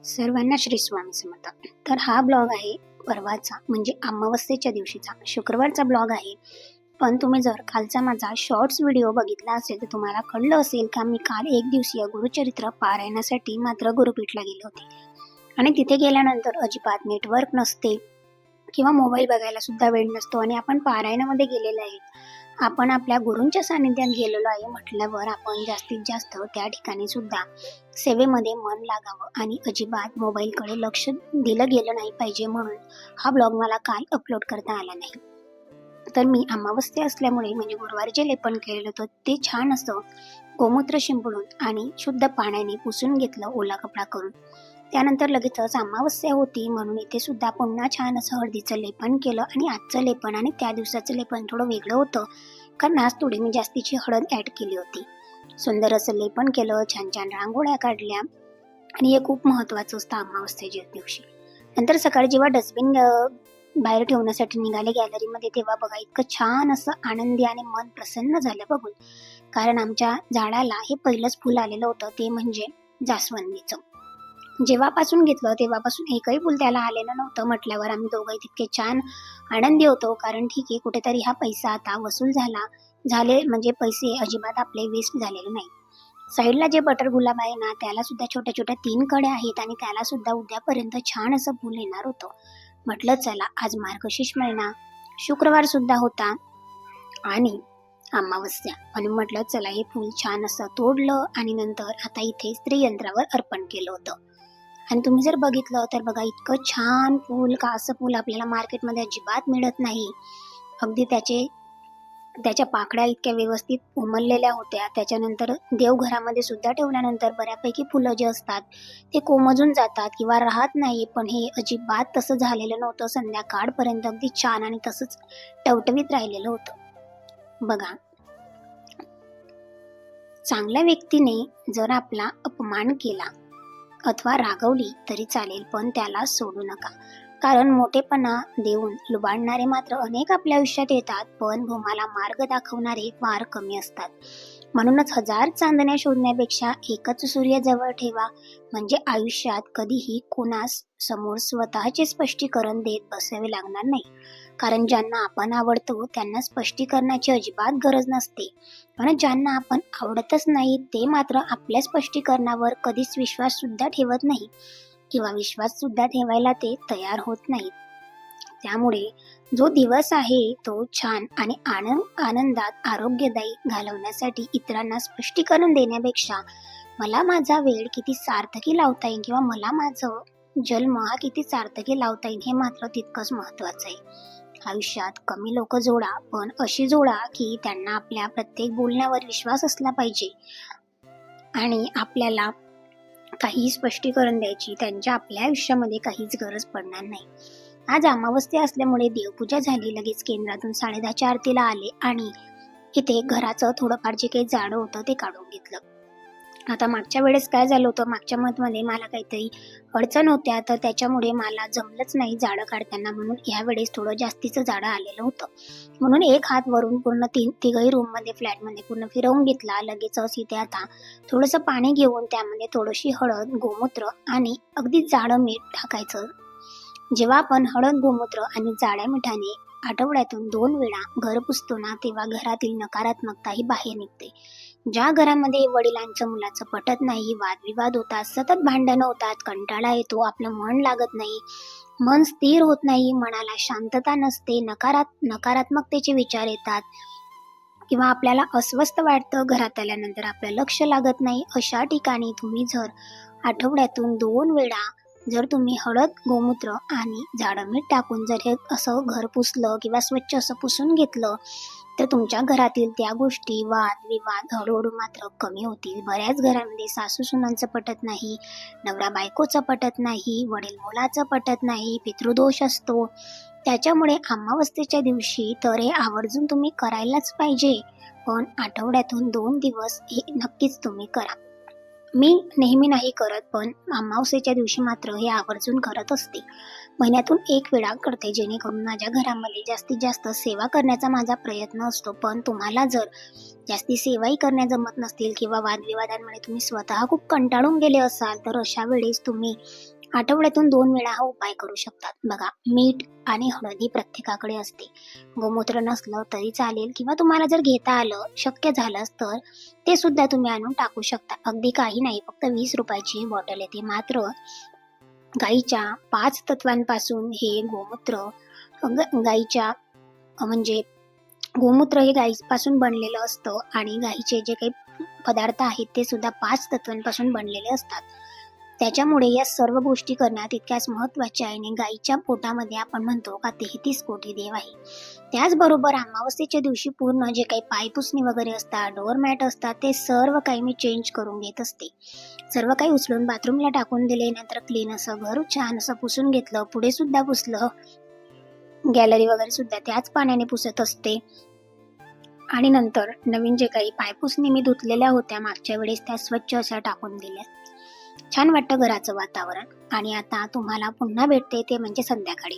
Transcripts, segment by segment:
सर्वांना श्री स्वामी समर्थ. तर हा ब्लॉग आहे परवाचा, म्हणजे अमावस्येच्या दिवशीचा शुक्रवारचा ब्लॉग आहे. पण तुम्ही जर कालचा माझा शॉर्ट्स व्हिडिओ बघितला असेल तर तुम्हाला कळलं असेल का मी काल एक दिवसीय गुरुचरित्र पारायणासाठी मात्र गुरुपीठला गेले होते. आणि तिथे गेल्यानंतर अजिबात नेटवर्क नसते किंवा मोबाईल बघायला सुद्धा वेळ नसतो आणि आपण पारायणामध्ये गेलेलो आहे. आपण आपल्या गुरूंच्या सानिध्यात गेलेलो आहे म्हटल्यावर आपण जास्तीत जास्त त्या ठिकाणी सुद्धा सेवेमध्ये मन लागावं आणि अजिबात मोबाईलकडे लक्ष दिलं गेलं नाही पाहिजे, म्हणून हा ब्लॉग मला काल अपलोड करता आला नाही. तर मी अमावस्या असल्यामुळे म्हणजे गुरुवारी जे लेपन केलेलं होतं ते छान असं गोमूत्र शिंपडून आणि शुद्ध पाण्याने पुसून घेतलं ओला कपडा करून. त्यानंतर लगेचच अमावस्या होती म्हणून इथे सुद्धा पुन्हा छान असं हळदीचं लेपन केलं. आणि आजचं लेपन आणि त्या दिवसाचं लेपन थोडं वेगळं होतं, कारण आज थोडी मी जास्तीची हळद ॲड केली होती. सुंदर असं लेपन केलं, छान छान रांगोळ्या काढल्या आणि हे खूप महत्त्वाचं असतं अमावस्येच्या दिवशी. नंतर सकाळी जेव्हा डस्टबिन बाहेर ठेवण्यासाठी निघाले गॅलरीमध्ये, तेव्हा बघा इतकं छान असं आनंदी आणि मन प्रसन्न झालं बघून. कारण आमच्या झाडाला हे पहिलंच फुल आलेलं होतं, ते म्हणजे जास्वंदीचं. जेव्हापासून घेतलं तेव्हापासून एकही फुल त्याला आलेलं नव्हतं म्हटल्यावर आम्ही दोघंही तितके छान आनंदी होतो. कारण ठीक आहे, कुठेतरी हा पैसा आता वसूल झाले म्हणजे पैसे अजिबात आपले वेस्ट झालेले नाही. साईडला जे बटर गुलाब आहे ना, त्याला सुद्धा छोट्या छोट्या 3 कड्या आहेत आणि त्याला सुद्धा उद्यापर्यंत छान असं फुल येणार होतं. म्हटलं चला, आज मार्गशीर्ष महिना, शुक्रवार सुद्धा होता आणि अमावस्या, आणि म्हटलं चला हे फुल छान असं तोडलं आणि नंतर आता इथे स्त्रीयंत्रावर अर्पण केलं होतं. आणि तुम्ही जर बघितलं तर बघा इतकं छान फूल, का असं फूल आपल्याला मार्केटमध्ये अजिबात मिळत नाही. अगदी त्याच्या पाकळ्या इतक्या व्यवस्थित उमललेल्या होत्या. त्याच्यानंतर देवघरामध्ये सुद्धा ठेवल्यानंतर बऱ्यापैकी फुलं जे असतात ते कोमजून जातात किंवा राहत नाही, पण हे अजिबात तसं झालेलं नव्हतं. संध्याकाळपर्यंत अगदी छान आणि तसंच टवटवीत राहिलेलं होतं. बघा, चांगल्या व्यक्तीने जर आपला अपमान केला अथवा रागवली तरी चालेल, पण त्याला सोडू नका. कारण मोठेपणा देऊन लुबाडणारे मात्र अनेक आपल्या आयुष्यात येतात, पण तुम्हाला मार्ग दाखवणारे फार कमी असतात. म्हणूनच 1000 चांदण्या शोधण्यापेक्षा एकच सूर्य जवळ ठेवा, म्हणजे आयुष्यात कधीही कोणास समोर स्वतःचे स्पष्टीकरण देत बसावे लागणार नाही. कारण ज्यांना आपण आवडतो त्यांना स्पष्टीकरणाची अजिबात गरज नसते, आणि ज्यांना आपण आवडतच नाही ते मात्र आपल्या स्पष्टीकरणावर कधीच विश्वास सुद्धा ठेवत नाही किंवा विश्वास सुद्धा ठेवायला ते तयार होत नाहीत. त्यामुळे जो दिवस आहे तो छान आणि आनंदात आरोग्यदायी घालवण्यासाठी इतरांना स्पष्टीकरण देण्यापेक्षा मला माझा वेळ किती सार्थकी लावता येईल किंवा मला माझं जन्म हा किती सार्थकी लावता येईल, हे मात्र तितकंच महत्त्वाचं आहे. आयुष्यात कमी लोक जोडा, पण अशी जोडा की त्यांना आपल्या प्रत्येक बोलण्यावर विश्वास असला पाहिजे आणि आपल्याला काही स्पष्टीकरण द्यायची त्यांच्या आपल्या आयुष्यामध्ये काहीच गरज पडणार नाही. आज अमावस्या असल्यामुळे देवपूजा झाली, लगेच केंद्रातून 10:30च्या आरतीला आले आणि इथे घराचं थोडंफार जे काही जाडं होतं ते काढून घेतलं. आता मागच्या वेळेस काय झालं होतं, मागच्या मंथमध्ये मला काहीतरी अडचण होत्या, तर त्याच्यामुळे मला जमलंच नाही जाडं काढताना, म्हणून यावेळेस थोडं जास्तीचं जाडं आलेलं होतं. म्हणून एक हात वरून पूर्ण तिघही रूममध्ये फ्लॅटमध्ये पूर्ण फिरवून घेतला. लगेचच इथे आता थोडंसं पाणी घेऊन त्यामध्ये थोडीशी हळद, गोमूत्र आणि अगदी जाडं मीठ टाकायचं. जेव्हा आपण हळद, गोमूत्र आणि जाड्या मिठाने आठवड्यातून 2 वेळा घर पुसतो ना, तेव्हा घरातील नकारात्मकता ही बाहेर निघते. ज्या घरामध्ये वडिलांचं मुलाचं पटत नाही, वादविवाद होतात, सतत भांडणं होतात, कंटाळा येतो, आपलं मन लागत नाही, मन स्थिर होत नाही, मनाला शांतता नसते, नकारात्मकतेचे विचार येतात किंवा आपल्याला अस्वस्थ वाटतं, घरात आल्यानंतर आपलं लक्ष लागत नाही, अशा ठिकाणी तुम्ही जर आठवड्यातून 2 वेळा जर तुम्ही हळद, गोमूत्र आणि जाडं मीठ टाकून जर हे असं घर पुसलं किंवा स्वच्छ असं पुसून घेतलं, तर तुमच्या घरातील त्या गोष्टी, वाद विवाद हळूहळू मात्र कमी होतील. बऱ्याच घरांमध्ये सासू सुनांचं पटत नाही, नवरा बायकोचं पटत नाही, वडील मुलाचं पटत नाही, पितृदोष असतो. त्याच्यामुळे अमावस्येच्या दिवशी तर हे आवर्जून तुम्ही करायलाच पाहिजे, पण आठवड्यातून 2 दिवस हे नक्कीच तुम्ही करा. मी नेहमी नाही करत, पण अमावस्येच्या दिवशी मात्र हे आवर्जून करत असते. महिन्यातून एक वेळा करते, जेणेकरून माझ्या घरामध्ये जास्तीत जास्त सेवा करण्याचा माझा प्रयत्न असतो. पण तुम्हाला जर जास्ती सेवाही करण्या जमत नसतील किंवा वादविवादांमुळे तुम्ही स्वतः खूप कंटाळून गेले असाल, तर अशा वेळेस तुम्ही आठवड्यातून 2 वेळा हा उपाय करू शकतात. बघा, मीठ आणि हळद प्रत्येकाकडे असते. गोमूत्र नसलं तरी चालेल किंवा तुम्हाला जर घेता आलं, शक्य झालंच तर ते सुद्धा तुम्ही आणून टाकू शकता. अगदी काही नाही, फक्त 20 रुपयाची बॉटल येते. मात्र गाईच्या 5 तत्वांपासून हे गोमूत्र गाईच्या म्हणजे गोमूत्र हे गाईपासून बनलेलं असतं आणि गाईचे जे काही पदार्थ आहेत ते सुद्धा 5 तत्वांपासून बनलेले असतात. त्याच्यामुळे या सर्व गोष्टी करणं तितक्याच महत्त्वाच्या आहे. आणि गाईच्या पोटामध्ये आपण म्हणतो का 33 कोटी देव आहे. त्याचबरोबर अमावस्येच्या दिवशी पूर्ण जे काही पायपुसणी वगैरे असतात, डोअरमॅट असतात, ते सर्व काही मी चेंज करून घेत असते. सर्व काही उचलून बाथरूमला टाकून दिले. नंतर क्लीन असं घर छान असं पुसून घेतलं. पुढे सुद्धा पुसलं. गॅलरी वगैरे सुद्धा त्याच पाण्याने पुसत असते. आणि नंतर नवीन जे काही पायपुसणी मी धुतलेल्या होत्या मागच्या वेळेस, त्या स्वच्छ अशा टाकून दिल्या. छान वाटतं घराचं वातावरण. आणि आता तुम्हाला पुन्हा भेटते ते म्हणजे संध्याकाळी.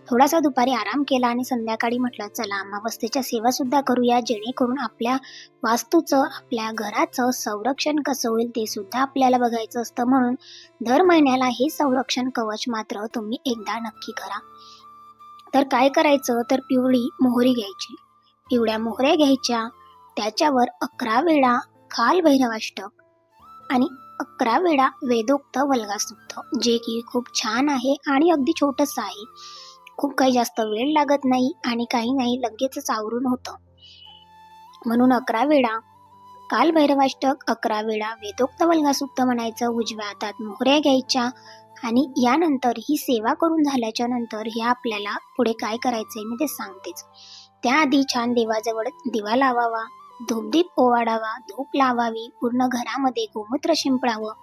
थोडासा दुपारी आराम केला आणि संध्याकाळी म्हटलं चला अमावस्येच्या सेवा सुद्धा करूया, जेणेकरून आपल्या वास्तूचं, आपल्या घराचं संरक्षण कसं होईल ते सुद्धा आपल्याला बघायचं असतं. म्हणून दर महिन्याला हे संरक्षण कवच मात्र तुम्ही एकदा नक्की करा. तर काय करायचं, तर पिवळी मोहरी घ्यायची. पिवळ्या मोहऱ्या घ्यायच्या, त्याच्यावर 11 वेळा कालभैरवाष्टक आणि 11 वेळा वेदोक्त वल्गासूक्त, जे की खूप छान आहे आणि अगदी छोटंसं आहे. खूप काही जास्त वेळ लागत नाही आणि काही नाही, लगेचच आवरून होतं. म्हणून 11 वेळा कालभैरवाष्टक, 11 वेळा वेदोक्त वल्गासूक्त म्हणायचं. उजव्या हातात मोहऱ्या घ्यायच्या आणि यानंतर ही सेवा करून झाल्याच्या नंतर हे आपल्याला पुढे काय करायचंय मी ते सांगतेच. त्याआधी छान देवाजवळ दिवा लावावा, धूपदीप ओवाळावा, धूप लावावी, पूर्ण घरामध्ये गोमूत्र शिंपडावं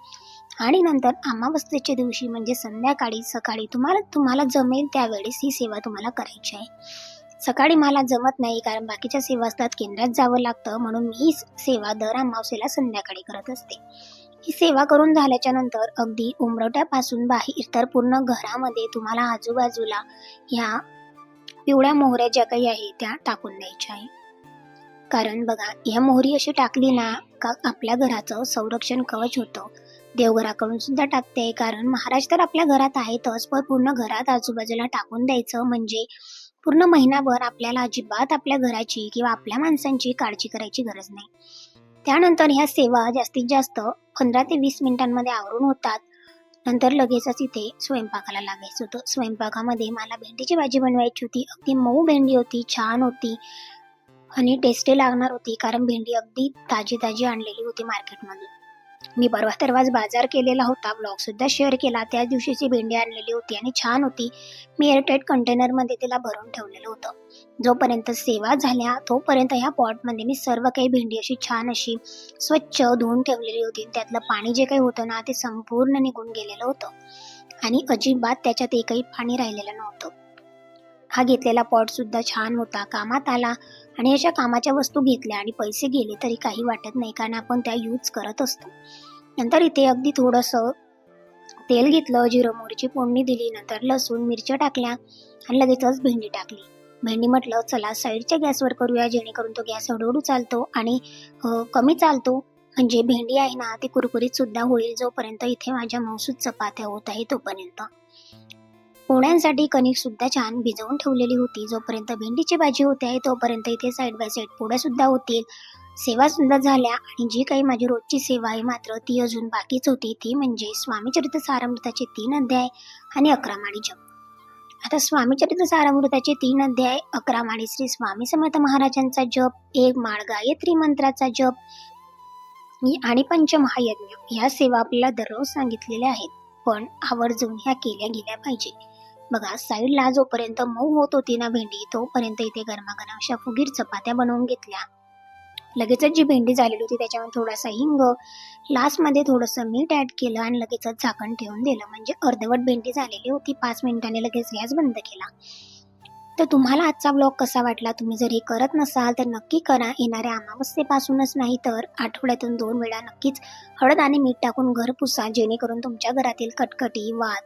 आणि नंतर अमावस्येच्या दिवशी म्हणजे संध्याकाळी सकाळी तुम्हाला जमेल त्यावेळेस ही सेवा तुम्हाला करायची आहे. सकाळी मला जमत नाही, कारण बाकीच्या सेवा असतात, केंद्रात जावं लागतं, म्हणून मी ही सेवा दर अमावस्येला संध्याकाळी करत असते. ही सेवा करून झाल्याच्या नंतर अगदी उंबरठ्यापासून बाहेर तर पूर्ण घरामध्ये तुम्हाला आजूबाजूला ह्या पिवळ्या मोहऱ्या ज्या काही आहे त्या टाकून द्यायच्या आहे. कारण बघा, ह्या मोहरी अशी टाकली ना का आपल्या घराचं संरक्षण कवच होतं. देवघराकडून सुद्धा टाकते, कारण महाराज तर आपल्या घरात आहेतच, पण पूर्ण घरात आजूबाजूला टाकून द्यायचं म्हणजे पूर्ण महिनाभर आपल्याला अजिबात आपल्या घराची किंवा आपल्या माणसांची काळजी करायची गरज नाही. त्यानंतर ह्या सेवा जास्तीत जास्त 15 ते 20 मिनिटांमध्ये आवरून होतात. नंतर लगेचच इथे स्वयंपाकाला लागायचं होतं. स्वयंपाकामध्ये मला भेंडीची भाजी बनवायची होती. अगदी मऊ भेंडी होती, छान होती आणि टेस्टी लागणार होती, कारण भेंडी अगदी ताजी आणलेली होती मार्केटमधून. मी परवाच बाजार केलेला होता, ब्लॉग सुद्धा शेअर केला. त्या दिवशीची भेंडी आणलेली होती आणि छान होती. मी एअरटाईट कंटेनरमध्ये तिला भरून ठेवलेलं होतं. जोपर्यंत सेवा झाल्या तोपर्यंत ह्या पॉटमध्ये मी सर्व काही भेंडी अशी छान अशी स्वच्छ धुवून ठेवलेली होती. त्यातलं पाणी जे काही होतं ना ते संपूर्ण निघून गेलेलं होतं आणि अजिबात त्याच्यात एकही पाणी राहिलेलं नव्हतं. हा घेतलेला पॉट सुद्धा छान होता, कामात आला. आणि अशा कामाच्या वस्तू घेतल्या आणि पैसे गेले तरी काही वाटत नाही, कारण आपण त्या यूज करत असतो. नंतर इथे अगदी थोडंसं तेल घेतलं, जिरं मोहरीची फोडणी दिली, नंतर लसूण मिरच्या टाकल्या आणि लगेचच भेंडी टाकली. भेंडी म्हटलं चला साईडच्या गॅसवर करूया, जेणेकरून तो गॅस हळूहळू चालतो आणि कमी चालतो, म्हणजे भेंडी आहे ना ती कुरकुरीत सुद्धा होईल. जोपर्यंत इथे माझ्या मौसूद चपात्या होत आहे तोपर्यंत पोळ्यांसाठी कणिक सुद्धा छान भिजवून ठेवलेली होती. जोपर्यंत भेंडीची भाजी होते आहे तोपर्यंत इथे साईड बाय साईड पोळ्या सुद्धा होतील. सेवा सुद्धा झाल्या आणि जी काही माझी रोजची सेवा आहे मात्र ती अजून बाकीच होती, ती म्हणजे स्वामीचरित्र सारामृताचे 3 अध्याय आणि 11 माळी जप. आता स्वामीचरित्र सारामृताचे 3 अध्याय, 11 माळी श्री स्वामी समर्थ महाराजांचा जप, 1 माळ गायत्री मंत्राचा जप आणि पंचमहायज्ञ ह्या सेवा आपल्याला दररोज सांगितलेल्या आहेत, पण आवर्जून ह्या केल्या गेल्या पाहिजे. बघा, साईडला जोपर्यंत मऊ होत होती ना भेंडी तोपर्यंत इथे गरमागरम अशा फुगीर चपात्या बनवून घेतल्या. लगेचच जी भेंडी झालेली होती त्याच्यामध्ये थोडासा हिंग, लास्टमध्ये थोडंसं मीठ ऍड केलं आणि लगेचच झाकण ठेवून दिलं. म्हणजे अर्धवट भेंडी झालेली होती. 5 मिनिटांनी लगेच गॅस बंद केला. तर तुम्हाला आजचा ब्लॉग कसा वाटला? तुम्ही जर हे करत नसाल तर नक्की करा. येणाऱ्या अमावस्येपासूनच नाही तर आठवड्यातून 2 वेळा नक्कीच हळद आणि मीठ टाकून घर पुसा, जेणेकरून तुमच्या घरातील कटकटी, वाद,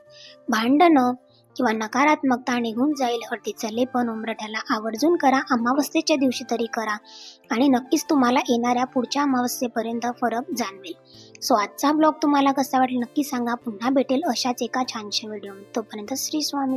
भांडणं किंवा नकारात्मकता निघून जाईल. हळदीचं लेपन उंबरठ्याला आवर्जून करा. अमावस्येच्या दिवशी तरी करा आणि नक्कीच तुम्हाला येणाऱ्या पुढच्या अमावस्येपर्यंत फरक जाणवेल. सो आजचा ब्लॉग तुम्हाला कसा वाटला नक्की सांगा. पुन्हा भेटेल अशाच एका छानशा व्हिडिओ. तोपर्यंत श्री स्वामी